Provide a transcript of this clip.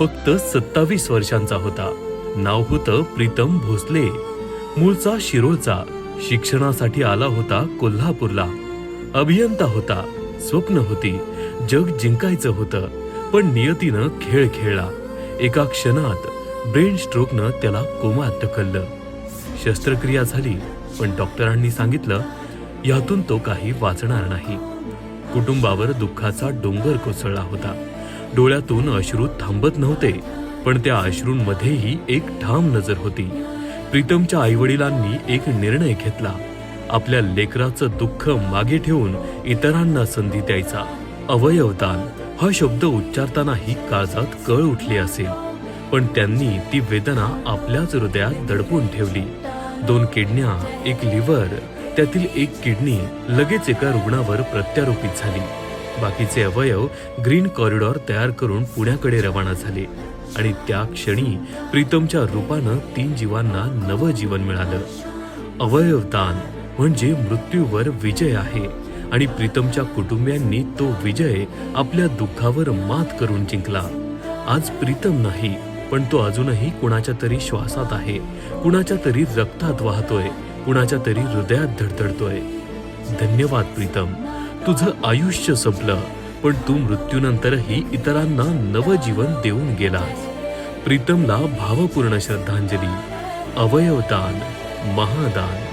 फक्त 27 वर्षांचा होता. नाव होतं प्रीतम भोसले. मूळचा शिरोळचा. शिक्षणासाठी आला होता कोल्हापूरला. अभियंता होता. स्वप्न होती. जग जिंकायचं होतं. पण नियतीनं खेळ खेळला. एका क्षणात ब्रेन स्ट्रोकनं त्याला कोमात ढकललं. शस्त्रक्रिया झाली, पण डॉक्टरांनी सांगितलं यातून तो काही वाचणार नाही. कुटुंबावर दुःखाचा डोंगर कोसळला होता. डोळ्यातून अश्रू थांबत नव्हते, पण त्या अश्रूंमध्येही एक ठाम नजर होती. प्रीतमच्या आईवडिलांनी एक निर्णय घेतला. आपल्या लेकराचं दुःख मागे ठेवून इतरांना संधी द्यायचा. अवयवदान हा शब्द उच्चारतानाही काळजात कळ उठली असेल, पण त्यांनी ती वेदना आपल्याच हृदयात दडपून ठेवली. 2 किडन्या, 1 लिव्हर, त्यातील 1 किडनी लगेच एका रुग्णावर प्रत्यारोपित झाली. बाकीचे अवयव ग्रीन कॉरिडॉर तयार करून पुण्याकडे रवाना झाले. आणि त्या क्षणी प्रीतमच्या रूपानं 3 जीवांना नवं जीवन मिळालं. अवयवदान म्हणजे मृत्यूवर विजय आहे. आणि प्रीतमच्या कुटुंबियांनी तो विजय आपल्या दुःखावर मात करून जिंकला. आज प्रीतम नाही, पण तो अजूनही कुणाच्या तरी श्वासात आहे, कुणाच्या तरी रक्तात वाहतोय, कुणाच्या तरी हृदयात धडधडतोय. धन्यवाद प्रीतम. तुझं आयुष्य संपलं, पण तू मृत्यूनंतरही इतरांना नवं जीवन देऊन गेलास. प्रीतमला भावपूर्ण श्रद्धांजली. अवयवदान महादान.